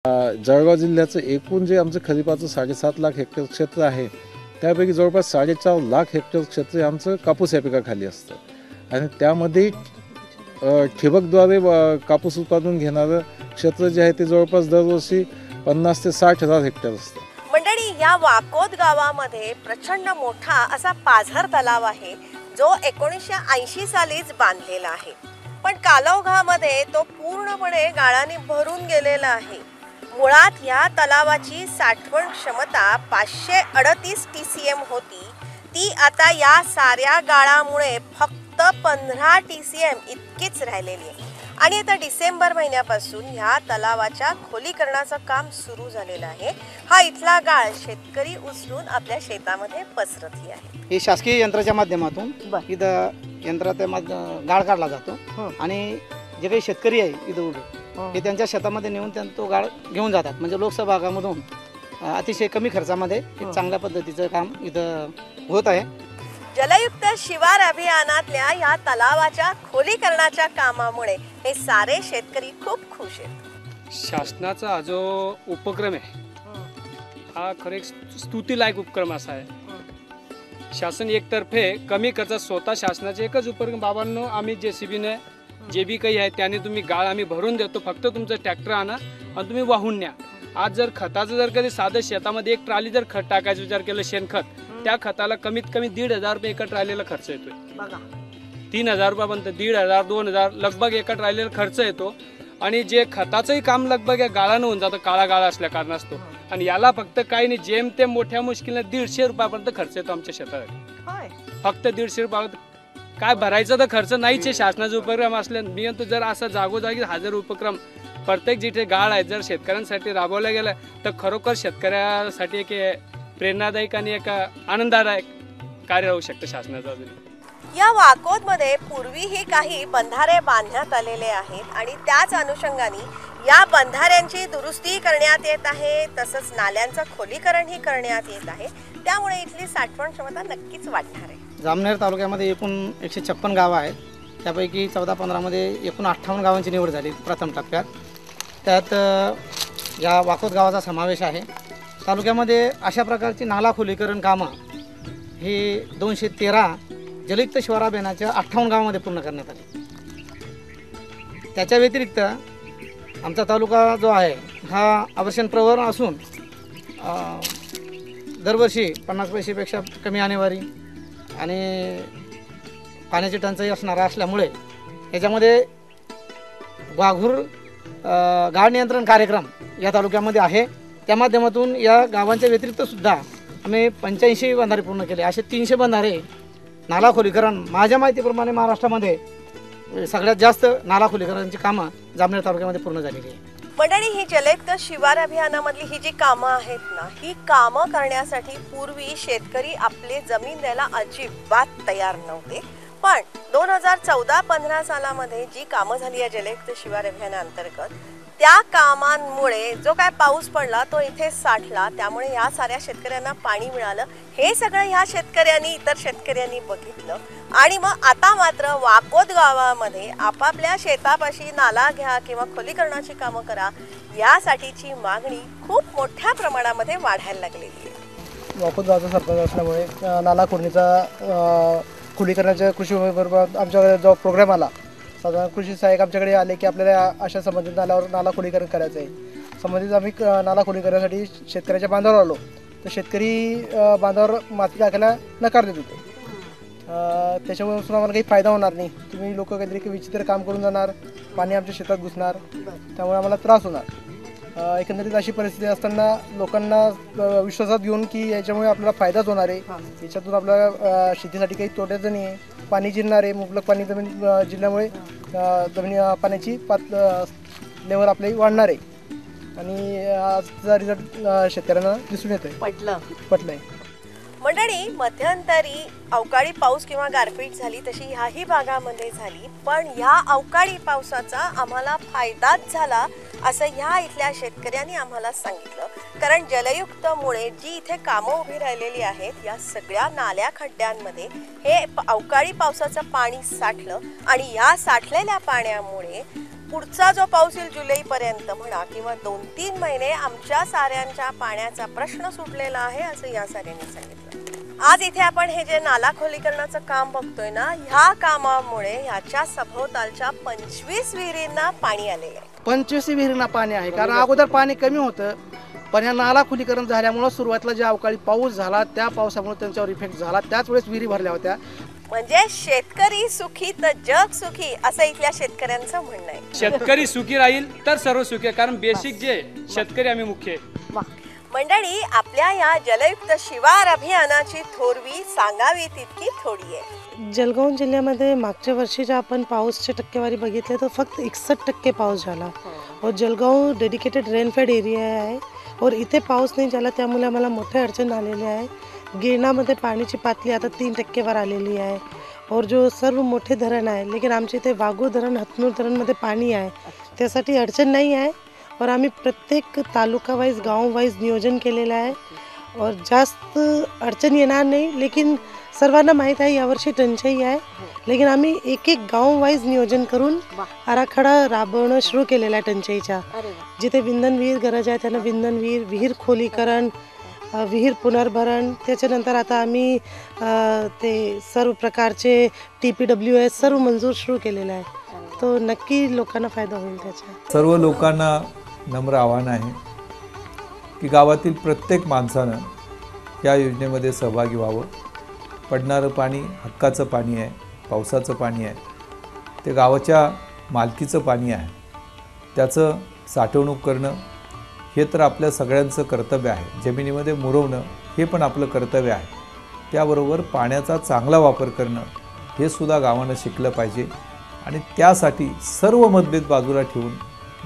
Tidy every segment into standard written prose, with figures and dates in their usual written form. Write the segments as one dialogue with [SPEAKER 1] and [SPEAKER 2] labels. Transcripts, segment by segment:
[SPEAKER 1] जळगाव जिल्ह्याचं एकूण जे आमचं खरीपाचं 7.5 लाख हेक्टर क्षेत्र आहे त्यापैकी जवळपास 4.5 लाख हेक्टर क्षेत्र आमचं कापूस या पिकाखाली असतं आणि त्यामध्ये ठिबकद्वारे कापूस उत्पादन घेणारं क्षेत्र जे आहे ते जवळपास दरवर्षी 50 ते 60 हजार हेक्टर असतं।
[SPEAKER 2] मंडळी, या वाकोद गावामध्ये प्रचंड मोठा असा पाझर तलाव आहे जो 1980 सालीच बांधलेला आहे, पण कालौघामध्ये तो पूर्णपणे गाळाने भरून गेलेला आहे। मुळात या तलावाची साठवण क्षमता 538 TCM होती, ती आता या साऱ्या गाळामुळे फक्त 15 TCM इतकीच राहिलेली आहे। आणि आता डिसेंबर महिन्यापासून ह्या तलावाच्या खोलीकरणाचं काम सुरू झालेलं आहे। हा इथला गाळ शेतकरी उचलून आपल्या शेतामध्ये पसरतली आहे।
[SPEAKER 3] हे शासकीय यंत्राच्या माध्यमातून इथं यंत्राच्या गाळ काढला जातो आणि जे काही शेतकरी आहे इथं उभे हे त्यांच्या शेतामध्ये नेऊन तो गाळ घेऊन जातात। म्हणजे लोकसभा भागामधून अतिशय कमी खर्चामध्ये एक चांगल्या पद्धतीचं काम इथं होत आहे।
[SPEAKER 2] जलयुक्त शिवार अभियानातल्या या तलावाच्या खोलीकरणाच्या कामामुळे हे सारे शेतकरी खूप खुश आहेत।
[SPEAKER 4] शासनाचा हा जो उपक्रम आहे हा खरे स्तुतीलायक उपक्रम असा आहे। शासन एकतर्फे कमी खर्चात स्वतः शासनाचे एकच उपक्रम, बाबांनो आम्ही JCBने जे बी काही आहे त्याने तुम्ही गाळ आम्ही भरून देतो, फक्त तुमचं ट्रॅक्टर आणा आणि तुम्ही वाहून न्या। आज जर खताचं जर कधी साधं शेतामध्ये एक ट्रॉली जर खत टाकायचा विचार केला शेणखत, त्या खताला कमीत कमी 1,500 रुपये एका ट्रॉलीला खर्च येतोय। 3,000 रुपयापर्यंत 1,500 2,000 लगभग एका ट्रॉलीला खर्च येतो आणि जे खताचंही काम लगभग या गाळानं होऊन जातं, काळा गाळा असल्या कारणास्तव। आणि याला फक्त काही नाही, जेमतेम मोठ्या मुश्किलने 150 रुपयापर्यंत खर्च येतो आमच्या शेतात। फक्त 150 रुपयापर्यंत काय भरायचा तर खर्च नाहीच आहे। शासनाचा उपक्रम असल्या मी म्हणतो जर असा जागोजागी हजार उपक्रम प्रत्येक जिथे गाळ आहे जर शेतकऱ्यांसाठी राबवला गेला तर खरोखर शेतकऱ्यासाठी एक प्रेरणादायक आणि एक आनंददायक कार्य होऊ शकतं शासनाचं। अजून
[SPEAKER 2] या वाकोदमध्ये पूर्वीही काही बंधारे बांधण्यात आलेले आहेत आणि त्याच अनुषंगाने या बंधाऱ्यांची दुरुस्ती करण्यात येत आहे, तसंच नाल्यांचं खोलीकरणही करण्यात येत आहे। त्यामुळे इथली साठवण क्षमता नक्कीच वाढणार आहे।
[SPEAKER 3] जामनेर तालुक्यामध्ये एकूण 156 गावं आहेत, त्यापैकी 14-15 मध्ये एकूण 58 गावांची निवड झाली प्रथम टप्प्यात। त्यात या वाकोद गावाचा समावेश आहे। तालुक्यामध्ये अशा प्रकारची नाला खोलीकरण कामं हे 213 जलयुक्त शिवार अभियानाच्या 58 गावामध्ये पूर्ण करण्यात आली। त्याच्या व्यतिरिक्त आमचा तालुका जो आहे हा अवर्षण प्रवण असून दरवर्षी 50 पैसेपेक्षा कमी आणेवारी आणि पाण्याची टंचाई असणारा असल्यामुळे याच्यामध्ये वाघूर गाळ नियंत्रण कार्यक्रम या तालुक्यामध्ये आहे। त्या माध्यमातून या गावांच्या व्यतिरिक्त सुद्धा आम्ही 85 बंधारे पूर्ण केले। असे 300 बंधारे नाला खोलीकरण माझ्या माहितीप्रमाणे महाराष्ट्रामध्ये सगळ्यात जास्त नाला खोलीकरणाची कामं जामनेर तालुक्यामध्ये पूर्ण झालेली आहे।
[SPEAKER 2] मंडळी, ही जलयुक्त शिवार अभियानामधली ही जी कामं आहेत ना, ही कामं करण्यासाठी पूर्वी शेतकरी आपले जमीन द्यायला अजिबात तयार नव्हते, पण 2014-15 सालामध्ये जी कामं झाली या जलयुक्त शिवार अभियानाअंतर्गत त्या कामांमुळे जो काय पाऊस पडला तो इथे साठला, त्यामुळे या साऱ्या शेतकऱ्यांना पाणी मिळालं। हे सगळं ह्या शेतकऱ्यांनी इतर शेतकऱ्यांनी बघितलं आणि मग आता मात्र वाकोद गावामध्ये आपापल्या शेतापाशी नाला घ्या किंवा खोलीकरणाची कामं करा यासाठीची मागणी खूप मोठ्या प्रमाणामध्ये वाढायला लागलेली आहे।
[SPEAKER 5] वाकोद गावाचा सरपंच असल्यामुळे नाला खोलीकरणाच्या कृषी विभागाबरोबर आमच्याकडे जो प्रोग्राम आला, साधारण कृषी सहाय्यक आमच्याकडे आले की आपल्याला अशा संबंधित नाला खोलीकरण करायचं आहे। संबंधित आम्ही नाला खोलीकरणासाठी शेतकऱ्याच्या बांधावर आलो तर शेतकरी बांधावर माती टाकायला नकार देत होते। त्याच्यामुळे आम्हाला काही फायदा होणार नाही, तुम्ही लोक काहीतरी विचित्र काम करून जाणार, पाणी आमच्या शेतात घुसणार, त्यामुळे आम्हाला त्रास होणार। एकंदरीत अशी परिस्थिती असताना लोकांना विश्वासात घेऊन की याच्यामुळे आपल्याला फायदाच होणार आहे, याच्यातून आपल्याला शेतीसाठी काही तोट्याचं नाही आहे, पाणी जिरणार आहे, मुबलक पाणी जमीन जिरल्यामुळे पाण्याची लेवल आपली वाढणार आहे आणि आजचा रिझल्ट शेतकऱ्यांना दिसून येतोय, पटलंय।
[SPEAKER 2] मंडळी, मध्यंतरी अवकाळी पाऊस किंवा गारपीट झाली तशी ह्याही भागामध्ये झाली, पण ह्या अवकाळी पावसाचा आम्हाला फायदाच झाला असं ह्या इथल्या शेतकऱ्यांनी आम्हाला सांगितलं। कारण जलयुक्तमुळे जी इथे कामं उभी राहिलेली आहेत या सगळ्या नाल्या खड्ड्यांमध्ये हे अवकाळी पावसाचं पाणी साठलं आणि या साठलेल्या पाण्यामुळे पुढचा जो पाऊस येईल जुलैपर्यंत म्हणा किंवा 2-3 महिने आमच्या साऱ्यांच्या पाण्याचा प्रश्न सुटलेला आहे असं या साऱ्यांनी सांगितलं. आज इथे आपण हे जे नाला खोलीकरणाचं काम बघतोय ना, ह्या कामामुळे ह्याच्या सभोवतालच्या 25 विहिरींना पाणी आलेलं आहे.
[SPEAKER 3] 25 विहिरींना पाणी आहे, कारण अगोदर पाणी कमी होतं, पण या नाला खुलीकरण झाल्यामुळे सुरुवातीला जे अवकाळी पाऊस झाला त्या पावसामुळे त्यांच्यावर इफेक्ट झाला, त्याच वेळेस विहिरी भरल्या होत्या.
[SPEAKER 2] म्हणजे शेतकरी सुखी तर जग सुखी असं इथल्या शेतकऱ्यांचं म्हणणं आहे.
[SPEAKER 4] शेतकरी सुखी राहील तर सर्व सुखी आहे, कारण बेसिक जे शेतकरी आम्ही मुख्य आहे.
[SPEAKER 2] मंडळी, आपल्या या जलयुक्त शिवार अभियानाची थोरवी सांगावी तितकी थोडी आहे.
[SPEAKER 6] जळगाव जिल्ह्यामध्ये मागच्या वर्षी जर आपण पाऊसची टक्केवारी बघितली तर फक्त 61% पाऊस झाला. और जळगाव डेडिकेटेड रेनफेड एरिया आहे और इथे पाऊस नाही झाला, त्यामुळे आम्हाला मोठे अडचण आलेली आहे. गिरणामध्ये पाण्याची पातळी आता 3% वर आलेली आहे. और जो सर्व मोठे धरण आहे, लेकिन आमच्या इथे वाघूर धरण, हतनूर धरणमध्ये पाणी आहे, त्यासाठी अडचण नाही आहे. और आम्ही प्रत्येक तालुका वाईज, गाव वाईज नियोजन केलेलं आहे और जास्त अडचण येणार नाही. लेकिन सर्वांना माहीत आहे यावर्षी टंचाई आहे, लेकिन आम्ही एक गाव वाईज नियोजन करून आराखडा राबवणं सुरू केलेला आहे टंचाईच्या. जिथे विंधन विहीर गरज आहे त्यांना विंधन विहीर, विहीर खोलीकरण, विहीर पुनर्भरण, त्याच्यानंतर आता आम्ही ते सर्व प्रकारचे TPWS सर्व मंजूर सुरू केलेलं आहे. तो नक्की लोकांना फायदा होईल त्याचा.
[SPEAKER 7] सर्व लोकांना नम्र आव्हान आहे की गावातील प्रत्येक माणसानं या योजनेमध्ये सहभागी व्हावं. पडणारं पाणी हक्काचं पाणी आहे, पावसाचं पाणी आहे, ते गावाच्या मालकीचं पाणी आहे. त्याचं साठवणूक करणं हे तर आपल्या सगळ्यांचं कर्तव्य आहे. जमिनीमध्ये मुरवणं हे पण आपलं कर्तव्य आहे. त्याबरोबर पाण्याचा चांगला वापर करणं हे सुद्धा गावानं शिकलं पाहिजे. आणि त्यासाठी सर्व मतभेद बाजूला ठेवून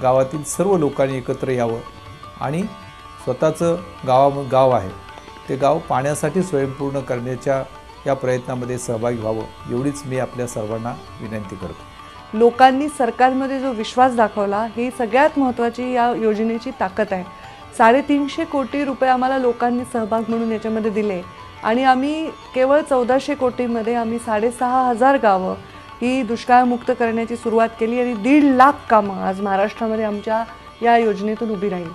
[SPEAKER 7] गावातील सर्व लोकांनी एकत्र यावं आणि स्वतःचं गाव आहे ते गाव पाण्यासाठी स्वयंपूर्ण करण्याच्या या प्रयत्नामध्ये सहभागी व्हावं, एवढीच मी आपल्या सर्वांना विनंती करतो.
[SPEAKER 8] लोकांनी सरकारमध्ये जो विश्वास दाखवला ही सगळ्यात महत्त्वाची या योजनेची ताकद आहे. 350 कोटी रुपये आम्हाला लोकांनी सहभाग म्हणून याच्यामध्ये दिले आणि आम्ही केवळ 1400 कोटीमध्ये आम्ही 6500 गावं ही दुष्काळमुक्त करण्याची सुरुवात केली आणि 1.5 लाख कामं आज महाराष्ट्रामध्ये आमच्या या योजनेतून उभी राहील.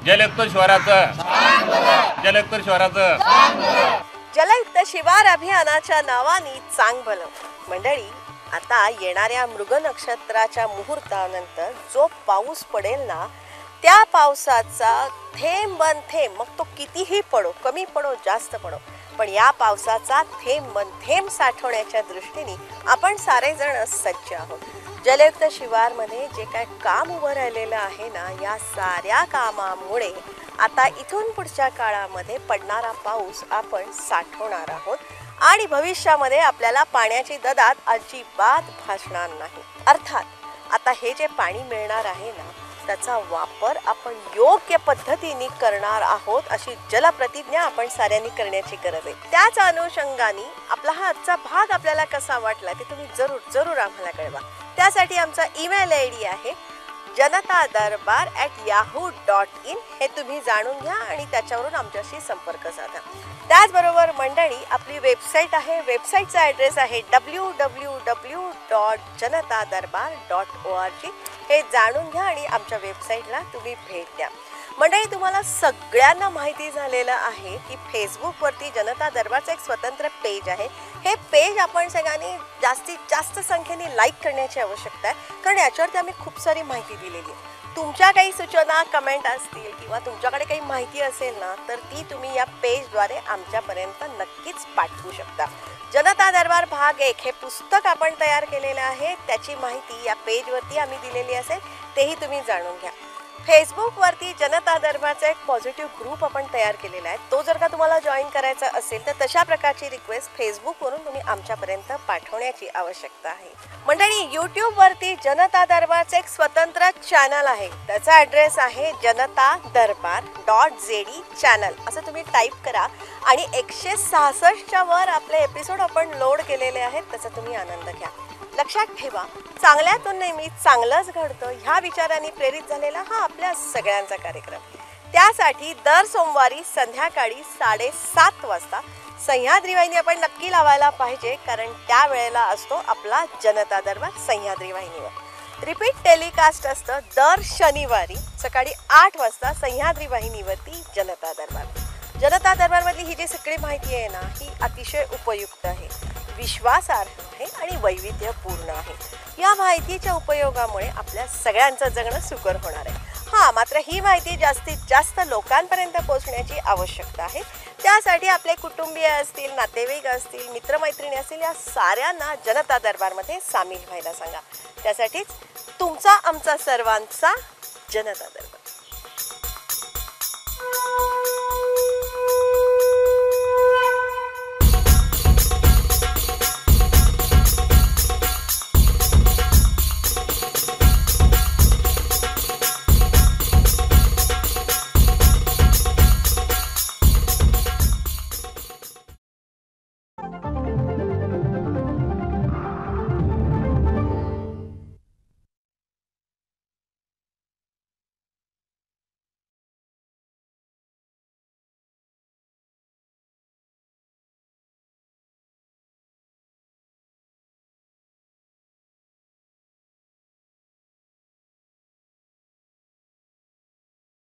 [SPEAKER 9] जलयुक्त
[SPEAKER 2] शिवार अभियानाच्या नावाने चांग भलं. मंडळी, आता येणाऱ्या मृग नक्षत्राच्या मुहूर्तानंतर जो पाऊस पडेल ना, त्या पावसाचा थेंब बन थेंब, मग तो कितीही पडो, कमी पडो, जास्त पडो, पण या पावसाचा थेंब बन थेंब साठवण्याच्या दृष्टीने आपण सारेजण सज्ज आहोत. जलयुक्त शिवारमध्ये जे काय काम उभं राहिलेलं आहे ना, या साऱ्या कामामुळे आता इथून पुढच्या काळामध्ये पडणारा पाऊस आपण साठवणार आहोत आणि भविष्यामध्ये आपल्याला पाण्याची ददात अजिबात भासणार नाही. अर्थात आता हे जे पाणी मिळणार आहे ना, त्याचा वापर आपण योग्य पद्धतीने करणार आहोत अशी जलप्रतिज्ञा आपण साऱ्यांनी करण्याची गरज आहे. त्याच अनुषंगाने आपला हा आजचा भाग आपल्याला कसा वाटला ते तुम्ही जरूर आम्हाला कळवा. त्यासाठी आमचा ईमेल ID आहे janatadarbar@yahoo.in. हे तुम्ही जाणून घ्या आणि त्याच्यावरून आमच्याशी संपर्क साधा. त्याचबरोबर मंडळी, आपली वेबसाईट आहे, वेबसाईटचा ॲड्रेस आहे www.janatadarbar.org. हे जाणून घ्या आणि आमच्या वेबसाईटला तुम्ही भेट द्या. मंडळी, तुम्हाला सगळ्यांना माहिती झालेलं आहे की फेसबुकवरती जनता दरबारचं एक स्वतंत्र पेज आहे. हे पेज आपण सगळ्यांनी जास्तीत जास्त संख्येने लाईक करण्याची आवश्यकता आहे, कारण याच्यावरती आम्ही खूप सारी माहिती दिलेली आहे. तुमच्या काही सूचना, कमेंट असतील किंवा तुमच्याकडे काही माहिती असेल ना, तर ती तुम्ही या पेजद्वारे आमच्यापर्यंत नक्कीच पाठवू शकता. जनता दरबार भाग 1 हे पुस्तक आपण तयार केलेलं आहे, त्याची माहिती या पेजवरती आम्ही दिलेली असेल, तेही तुम्ही जाणून घ्या. फेसबुकवरती जनता दरबारचा एक पॉझिटिव्ह ग्रुप आपण तयार केलेला आहे. तो जर का तुम्हाला जॉईन करायचा असेल तर तशा प्रकारची रिक्वेस्ट फेसबुकवरून तुम्ही आमच्यापर्यंत पाठवण्याची आवश्यकता आहे. मंडळी, यूट्यूबवरती जनता दरबारचं एक स्वतंत्र चॅनल आहे. त्याचा ॲड्रेस आहे janatadarbar.zd चॅनल. असं तुम्ही टाईप करा आणि 166च्या वर आपले एपिसोड आपण लोड केलेले आहेत, त्याचा तुम्ही आनंद घ्या. लक्षात ठेवा, चांगल्यातून नेहमी चांगलंच घडतं ह्या विचारांनी प्रेरित झालेला हा आपल्या सगळ्यांचा कार्यक्रम. त्यासाठी दर सोमवारी संध्याकाळी 7:30 वाजता सह्याद्री वाहिनी आपण नक्की लावायला पाहिजे, कारण त्या वेळेला असतो आपला जनता दरबार सह्याद्री वाहिनीवर. रिपीट टेलिकास्ट असतं दर शनिवारी सकाळी 8 वाजता सह्याद्री वाहिनीवरती जनता दरबार. जनता दरबारमधली ही जी सगळी माहिती आहे ना, ही अतिशय उपयुक्त आहे, विश्वासार्ह आहे आणि वैविध्यपूर्ण आहे. या माहितीच्या उपयोगामुळे आपल्या सगळ्यांचं जगणं सुकर होणार आहे. हां, मात्र ही माहिती जास्तीत जास्त लोकांपर्यंत पोहोचण्याची आवश्यकता आहे. त्यासाठी आपले कुटुंबीय असतील, नातेवाईक असतील, मित्रमैत्रिणी असतील, या साऱ्यांना जनता दरबारमध्ये सामील व्हायला सांगा. त्यासाठीच तुमचा आमचा सर्वांचा जनता दरबार.